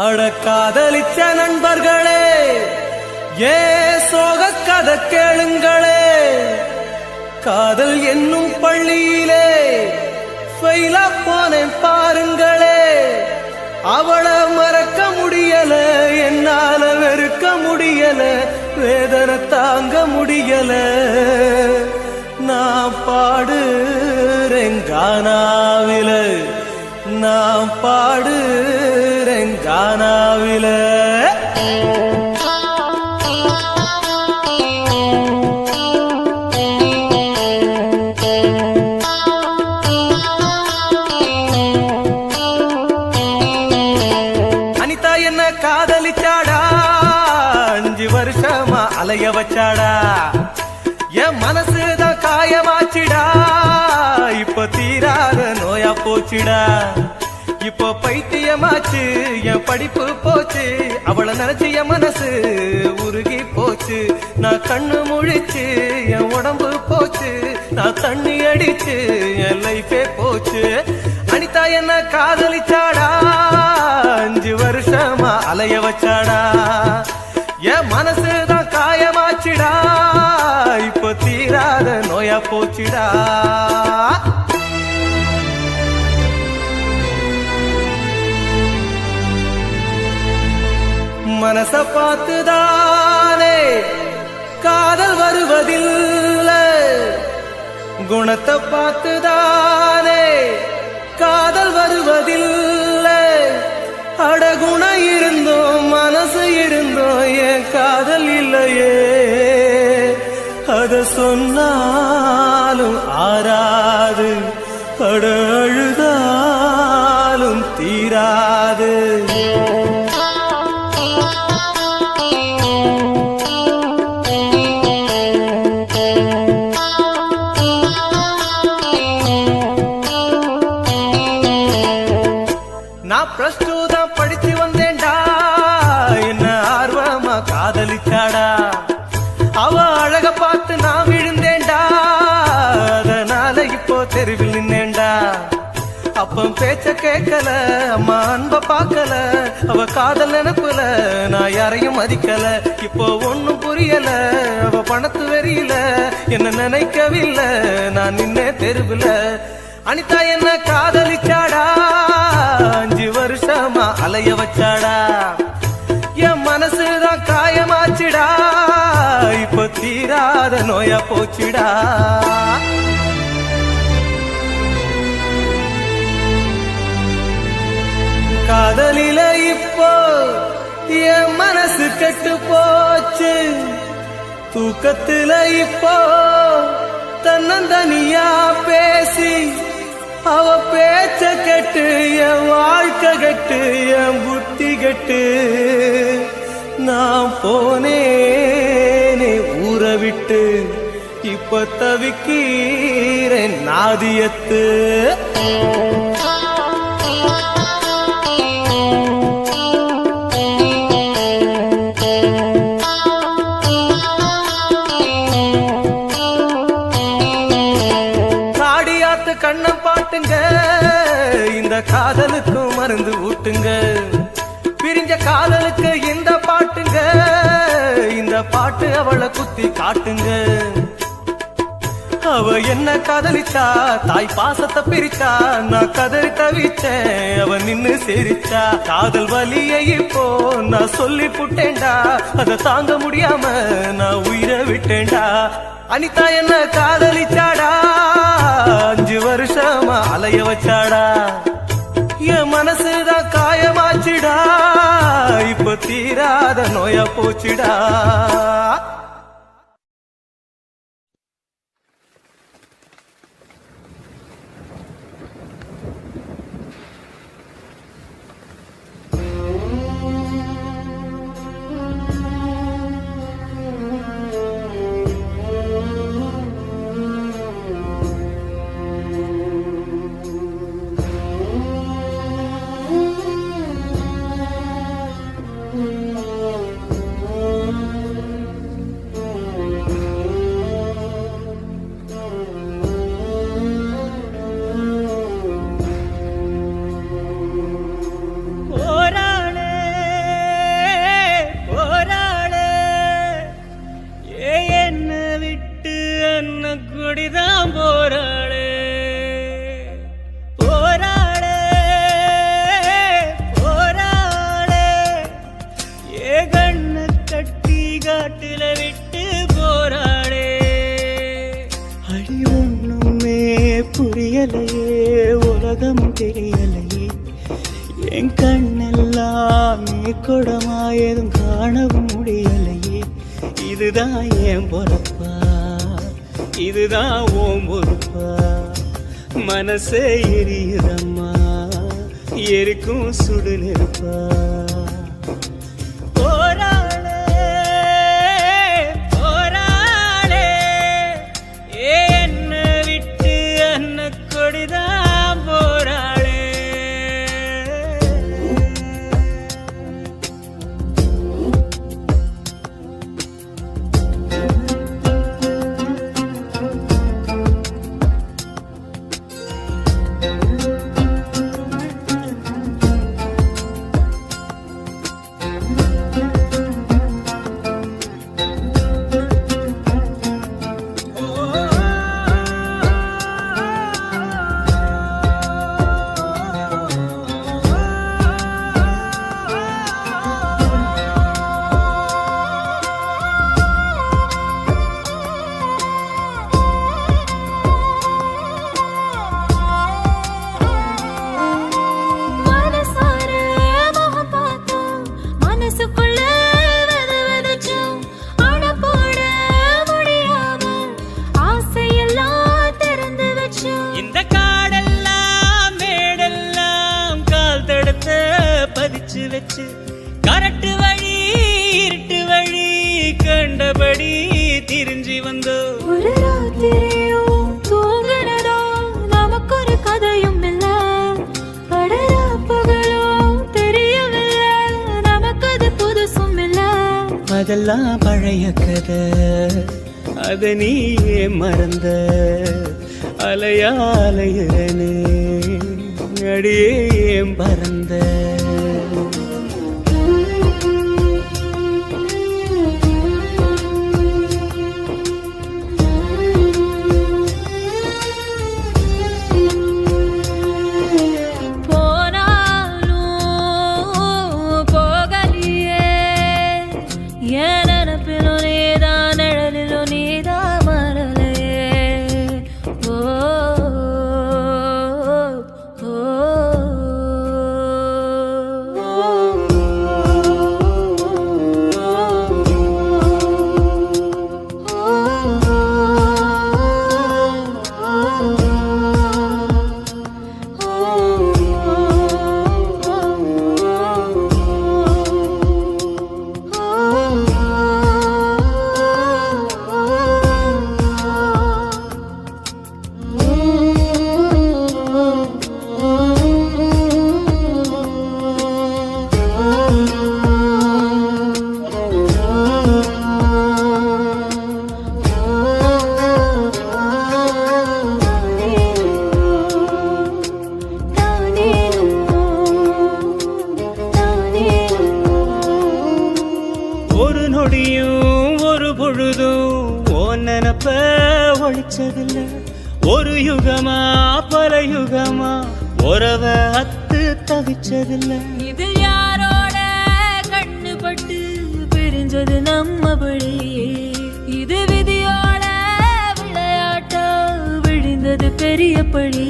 அட காதலிச்ச நண்பர்களே, ஏ சோக கதை கேளுங்களே. காதல் என்னும் பள்ளியிலே ஃபெயிலா போனேன் பாருங்களே. அவளை மறக்க முடியல, என்னால வெறுக்க முடியல, வேதனை தாங்க முடியல. நான் பாடுறேன் கானாவில, நான் பாடுறேன் கானாவில. அனிதா என்ன காதலிச்சாடா, 5 வருஷமா அலைய வச்சாடா. என் மனசுதான் காயமாச்சிடா, இப்ப தீராத நோயா போச்சுடா. இப்போ பைத்தியமாச்சு, என் படிப்பு போச்சு, அவளை நினைச்சு என் மனசு உருகி போச்சு. நான் கண்ணு முழிச்சு என் உடம்பு போச்சு, நான் தண்ணி அடிச்சு என் லைஃபே போச்சு. அனிதா என்ன காதலிச்சாடா, 5 வருஷமா அலைய வச்சாடா. என் மனசுதான் காயமாச்சுடா, இப்போ தீராத நோயா போச்சுடா. மனச பார்த்துதானே காதல் வருவதில்லை, குணத்தை பார்த்துதானே காதல் வருவதில்லை. அடகுண இருந்தோம் மனசு இருந்தோம், என் காதல் இல்லையே. அத சொன்னாலும் ஆறாது, அட அழுதாலும் தீராது. நான் +2 தான் படிச்சு வந்தேன்டா, என்ன ஆர்வமா காதலிச்சாடா. அவ அழக பார்த்து நான் விழுந்தேன்டா, அதனால இப்போ தெருவில் நின்னேன்டா. அப்ப பேச்ச கேட்கல, அம்மா அன்ப பார்க்கல, அவ காதல் நினைப்புல நான் யாரையும் மதிக்கல. இப்போ ஒண்ணும் புரியல, அவ பணத்து வெறியில என்ன நினைக்கவில்லை, நான் நின்னே தெருவில். அனிதா என்ன காதலிச்சாடா, 5 வருஷமா அலைய வச்சாடா. என் மனசுதான் காயமாச்சுடா, இப்ப தீராத நோயா போச்சுடா. காதலில இப்போ என் மனசு கெட்டு போச்சு, தூக்கத்துல இப்போ தன்னந்தனியா பேசி அவ பேச்ச கெட்டு என் வாழ்க்கை கெட்டு என் புத்தி கெட்டு. நான் போனேனே ஊற விட்டு, இப்ப தவிக்கிறேன் நாதியத்து. கண்ணம் பாட்டுங்க, இந்த காதலுக்கும் மருந்து ஊட்டுங்க. பிரிஞ்ச காதலுக்கு இந்த பாட்டுங்க, இந்த பாட்டு அவளை குத்தி காட்டுங்க. அவ என்ன காதலிச்சா, தாய் பாசத்தை பிரிச்சா, நான் கதறி தவிச்சேன், அவ நின்னு சிரிச்சா. காதல் வலியை இப்போ நான் சொல்லி புட்டேன்டா, அதை தாங்க முடியாம நான் உயிரை விட்டேன்டா. அனிதா என்ன காதலிச்சாடா, 5 வருஷமா அலைய வச்சாடா. என் மனசுதான் காயமாச்சுடா, இப்ப தீராத நோயா போச்சுடா. என் கண்ணெல்லாம் நீர்கொடமாயதும் காணவும் முடியலையே. இதுதான் என் பொறப்பா, இதுதான் ஓம் பொறுப்பா. மனசே எரியுதம்மா, எரிக்கும் சுடு நெருப்பா. வச்சு கரட்டு வழி இருட்டு வழி கண்டபடி திரிஞ்சி வந்தோ. ஒரு ராத்திரியும் தூங்குனதோ நமக்கு ஒரு கதையும் இல்ல, படரா பகலும் தெரியவில்லை நமக்கு அது புதுசும் இல்ல. அதெல்லாம் பழைய கதை, அத நீயே மறந்த. அலையா அலையனே அடியே பறந்த. ஒரு பொழுதும் ஓன் நினப்ப ஒழிச்சதில்ல. ஒரு யுகமா பல யுகமா உறவ அத்து தவிச்சதில்ல. இது யாரோட கண்ணுபட்டு பிரிஞ்சது நம்மபடி, இது விதியோட விளையாட்டா விழுந்தது பெரியபடி.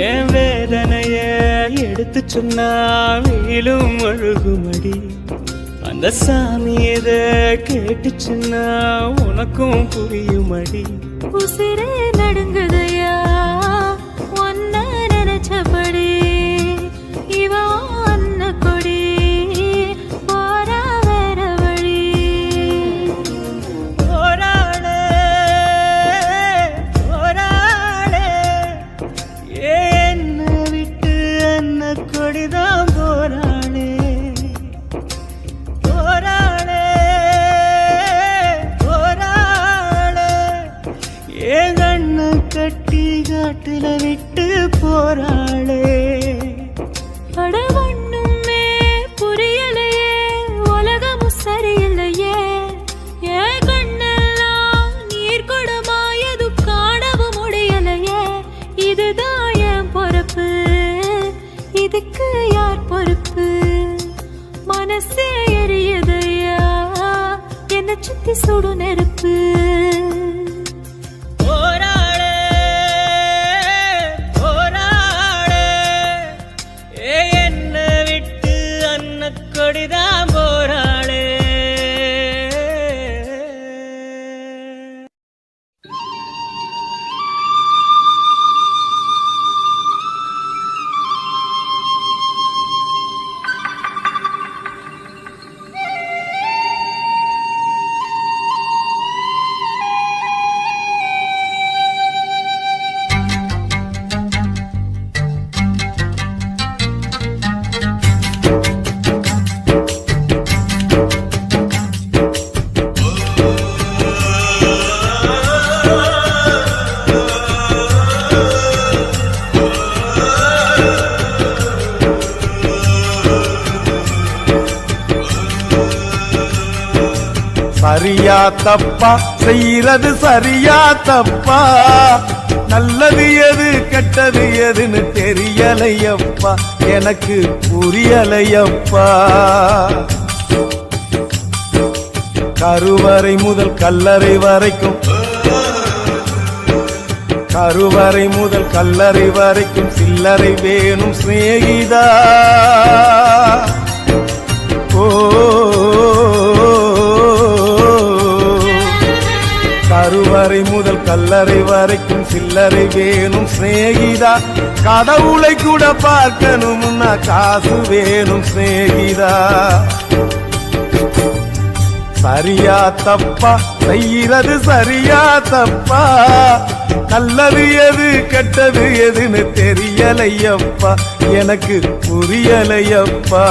என் வேதனைய எடுத்து சொன்னா வீலும் அழுகுமடி. அந்த சாமி எத கேட்டுச்சுன்னா உனக்கும் புரியுமடி. உசிரே நடுங்குதையா ஒன்ன நினைச்சபடி, இவா அன்ன கொடி போரா வேற வழி. போராடே போராடே என்ன விட்டு அன்ன கொடிதான் போராடே. கட்டி காட்டுல விட்டு போராளே. படவண்ணுமே புரியலையே உலகமும் சரியில்லையே. என் கண்ணெல்லாம் நீர் கொடமாயது காணவும் முடியலையே. இதுதான் என் பொறுப்பு, இதுக்கு யார் பொறுப்பு? மனசே எரியுதையா என்னை சுத்தி சுடு நெருப்பு. என்ன சரியா தப்பா செய்யறது சரியா தப்பா நல்லது எது கெட்டது எதுன்னு தெரியலையப்பா எனக்கு புரியலையப்பா கருவறை முதல் கல்லறை வரைக்கும் கருவறை முதல் கல்லறை வரைக்கும் சில்லறை வேணும் சிநேகிதா ஓ கருவறை முதல் கல்லறை வரைக்கும் சில்லறை வேணும் சிநேகிதா கடவுளை கூட பார்க்கணும்னா காசு வேணும் சிநேகிதா சரியா தப்பா செய்யறது சரியா தப்பா நல்லது எது கெட்டது எதுன்னு தெரியலையப்பா எனக்கு புரியலையப்பா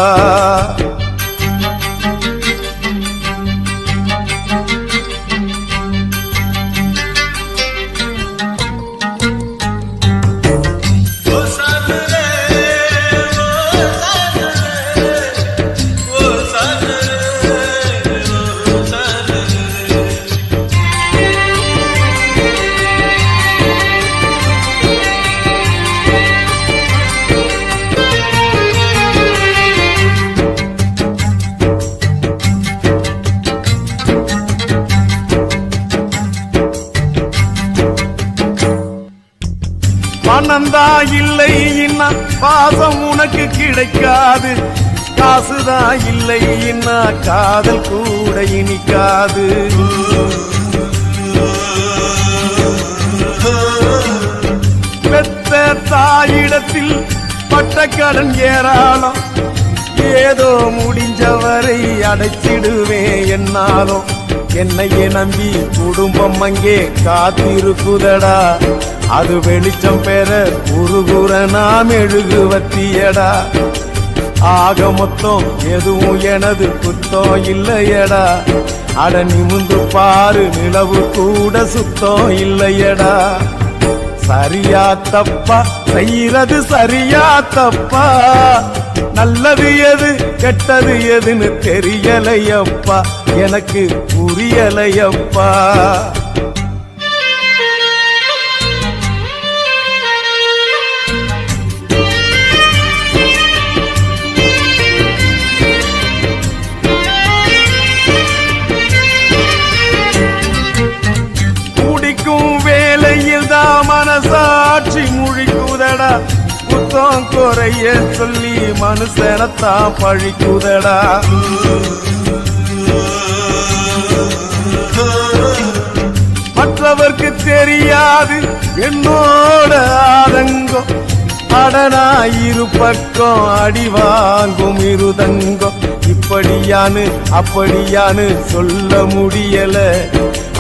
பணந்தா இல்லை இன்னா பாசம் உனக்கு கிடைக்காது காசுதான் இல்லை இன்னா காதல் கூட இனிக்காது பெத்த தாயிடத்தில் பட்ட கடன் ஏராளம் ஏதோ முடிஞ்சவரை அடைச்சிடுவேன் என்னாலும் என்னையே நம்பி குடும்பம் அங்கே காத்திருக்குதடா அது வெளிச்சம் பெற உருகுற நாம் எழுகுவத்தியடா ஆக மொத்தம் எதுவும் எனது குத்தம் இல்லையடா அட நிமிந்து பாரு நிலவு கூட சுத்தம் இல்லையடா சரியா தப்பா செய்யறது சரியா தப்பா நல்லது எது கெட்டது எதுன்னு தெரியலையப்பா எனக்கு புரியலையப்பா மனசாட்சி முழிக்குதடா குத்தம் குறைய சொல்லி மனுஷனத்தான் பழிக்குதடா மற்றவர்க்கு தெரியாது என்னோட ஆதங்கம் அடனா இரு பக்கம் அடி வாங்கும் இருதங்கம் இப்படியானு அப்படியானு சொல்ல முடியல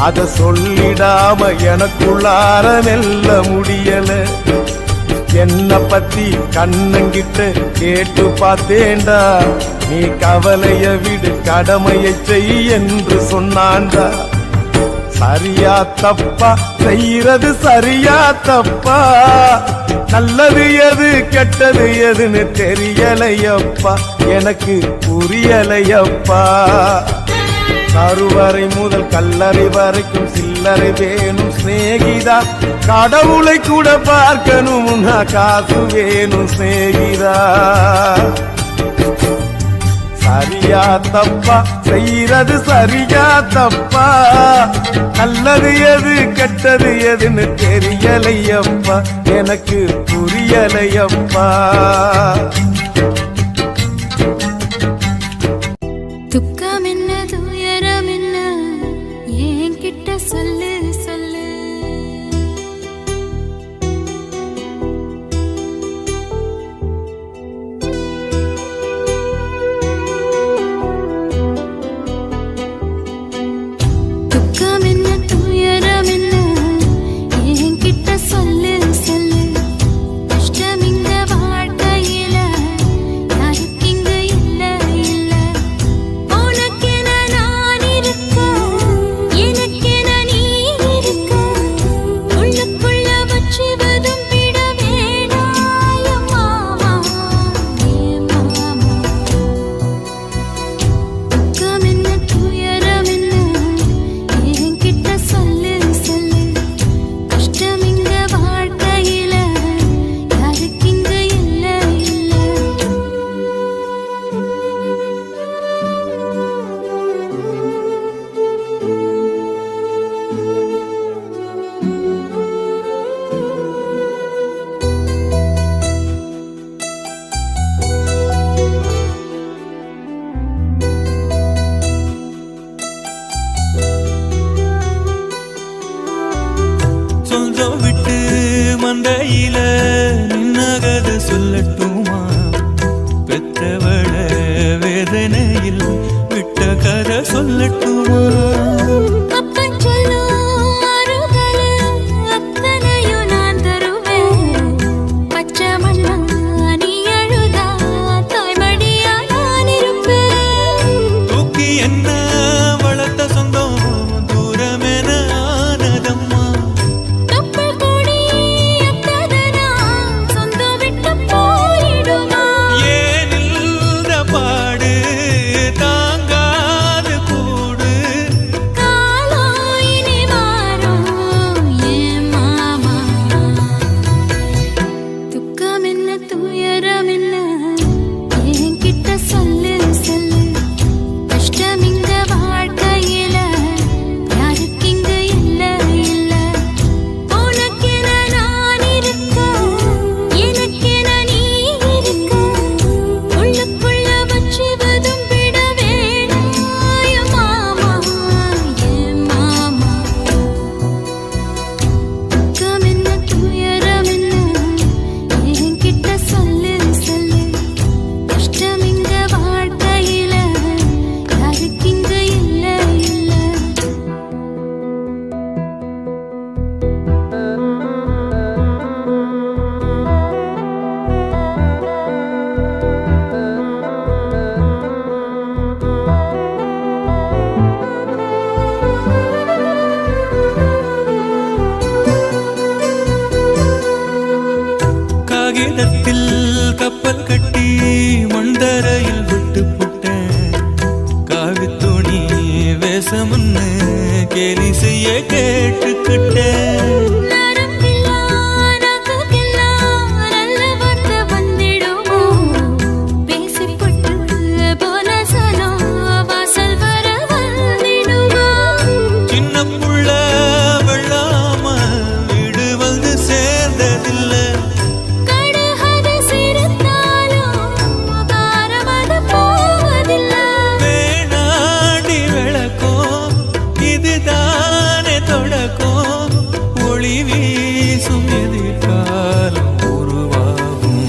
அத சொல்லிடாம எனக்குள்ளார மெல்ல முடியல என்ன பத்தி கண்ணங்கிட்ட கேட்டு பார்த்தேன்டா நீ கவலைய விடு கடமையை செய் என்று சொன்னான்டா சரியா தப்பா செய்யறது சரியா தப்பா நல்லது எது கெட்டது எதுன்னு தெரியலையப்பா எனக்கு புரியலையப்பா கருவறை முதல் கல்லறை வரைக்கும் சில்லறை வேணும் சிநேகிதா கடவுளை கூட பார்க்கணும்னா காசு வேணும் சிநேகிதா சரியா தப்பா செய்யறது சரியா தப்பா நல்லது எது கெட்டது எதுன்னு தெரியலையப்பா எனக்கு புரியலையப்பா துக்கம் என்ன துயரம் என்ன என்கிட்ட சொல்லு சொல்லு துக்கம் என்ன துயரம் என்ன என்கிட்ட சொல்லு சொல்லு கஷ்டம் இந்த வாழ்க்கையில சொல்லட்டுமா பெற்றவள வேதனையில் விட்ட கதை சொல்லட்டுமா அப்பன் சொல்லும் ஆறுதல் அத்தனையும் நான் தருவேன் பச்சை மண்ணா நீ அழுதா தாய்மடியா நான் இருப்பேன் தூக்கி என்ன வளர்த்த சொந்தம் தூரமென ஆனதம்மா கப்பல் கூடி எத்ததனா சொந்தம் விட்டு போயிடுமா ஏன் இந்த பாடு தாங்காது கூடு காலம் இனி மாறும் ஏன் மாமா துக்கம் என்ன துயரம் என்ன என்கிட்ட சொல்லு சொல்லு கஷ்டம் இந்த வாழ்க்கையில யாருக்கு இங்க இல்ல இல்ல உனக்கென நான் இருக்க எனக்கென நீ இருக்க உள்ளுக்குள்ள வச்சுவதும் விட வேணாம் என் மாமா என் மாமா துக்கம் என்ன துயரம் என்ன என்கிட்ட சொல்லு சொல்லு கஷ்டம் இந்த வாழ்க்கையில யாருக்கு இங்க இல்ல இல்ல காகிதத்தில் கப்பல் கட்டி மண்டரையில் விட்டு புட்டேன் காவி துணி வேஷம்னு கேலி செய்ய கேட்டுக்கிட்டேன் நரம்பில்லாம் நகைக்கெல்லாம் நல்ல வார்த்தை வந்திடுமோ பேசிப்பட்டு போன சனம் வாசல் வர வந்திடுமோ சின்ன புள்ள வெள்ளாம வீடு வந்து சேர்ந்ததில்லை கடுகது சிரித்தாலும் காரமது போவதில்லை வேணாடி விளக்கும் இதுதானே தொடக்கும் ஒளி வீசும் எதிர்காலம் உருவாகும்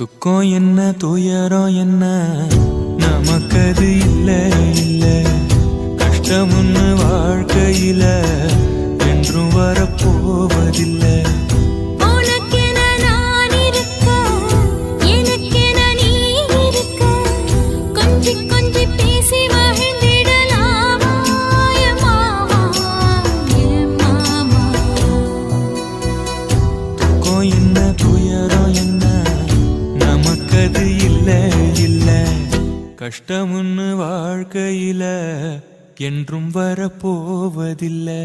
துக்கம் என்ன துயரம் என்ன நமக்கது இல்ல இல்ல கஷ்டம்னு வாழ்க்கையில என்றும் வரப்போவதில்லை உனக்கென நான் இருக்க எனக்கென நீ இருக்க கொஞ்சி கொஞ்சி பேசி மகிழ்ந்திடலாமா என் மாமா என் மாமா துக்கம் என்ன துயரம் என்ன நமக்கது இல்ல இல்ல கஷ்டம்னு வாழ்க்கையில என்றும் வரப்போவதில்லை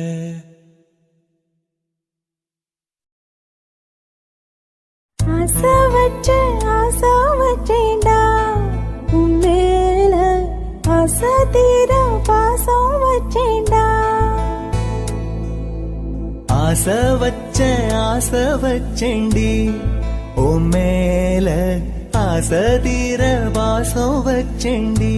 ஆசை வச்சேன்டா உன் மேல ஆசை தீர பாசம் வச்சேன்டா ஆசை வச்சேண்டி ஓ மேல ஆசை தீர வாசம் வச்சேண்டி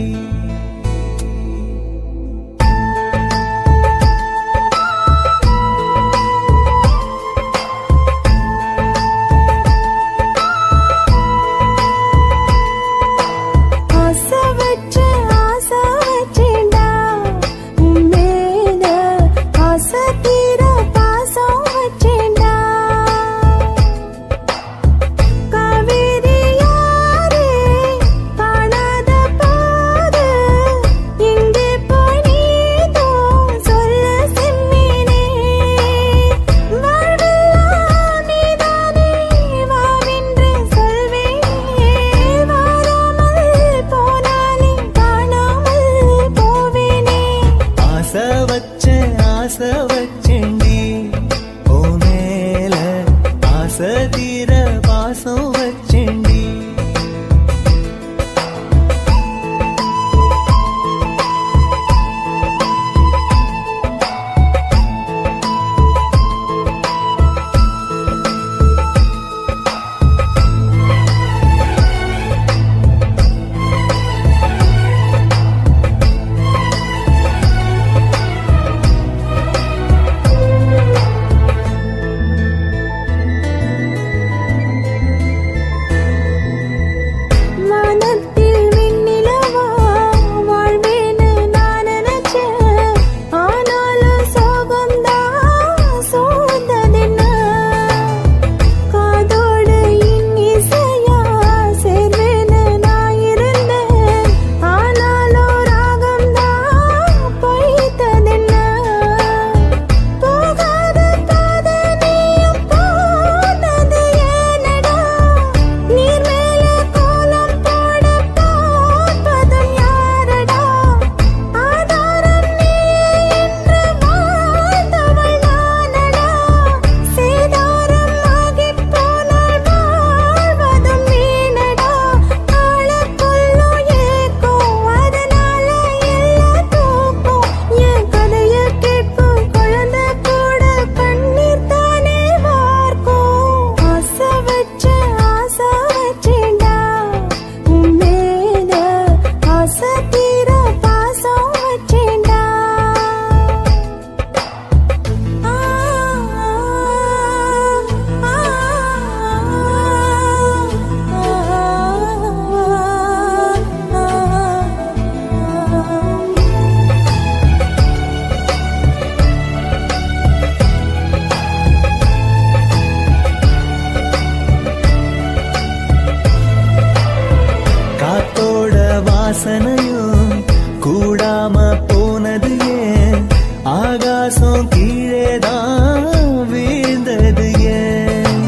ஆசை வச்சேன்டா உன் மேல ஆசை தீர பாசம் வச்சேன்டா காவேரி யாரே காணாத பாரு வாசனையும் கூடாம போனது ஏன் ஆகாசம் கீழேதான் வீழ்ந்தது ஏன்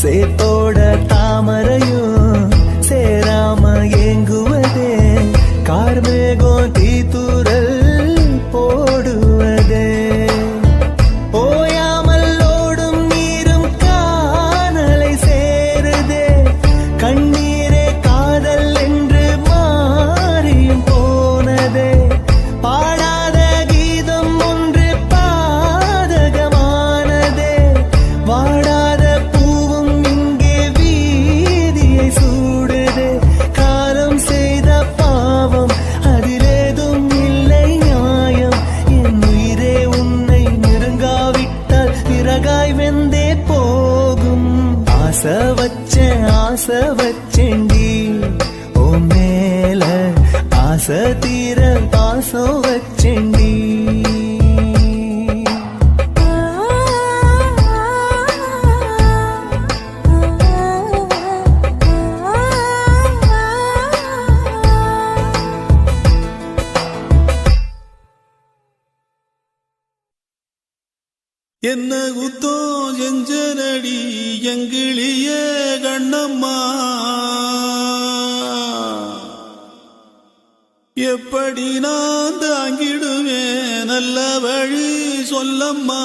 சேத்தோட தாமரையும் சேராம ஏங்குவதே கார்மேகம் தீத்துரல் போடுவதே ஓயாமல் ஓடும் நீரும் காணலை சேருதே கண்ணீரே காதல் என்று மாறியும் போனதே பாடாத கீதம் ஒன்று பாதகமானதே வாடாத பூவும் இங்கே வீதியை சூடுதே காலம் செய்த பாவம் அதிலேதும் இல்லை நியாயம் என் உயிரே உன்னை நெருங்காவிட்டால் பிறகாய் வெந்தே போகும் ஆசை வச்சேன்டி ஓ மேல ஆசை தீர பாசம் வச்சேன்டி என்ன குத்தம் செஞ்சனடி எங்கிளிய கண்ணம்மா எப்படி நான் தாங்கிடுவேன் நல்ல வழி சொல்லம்மா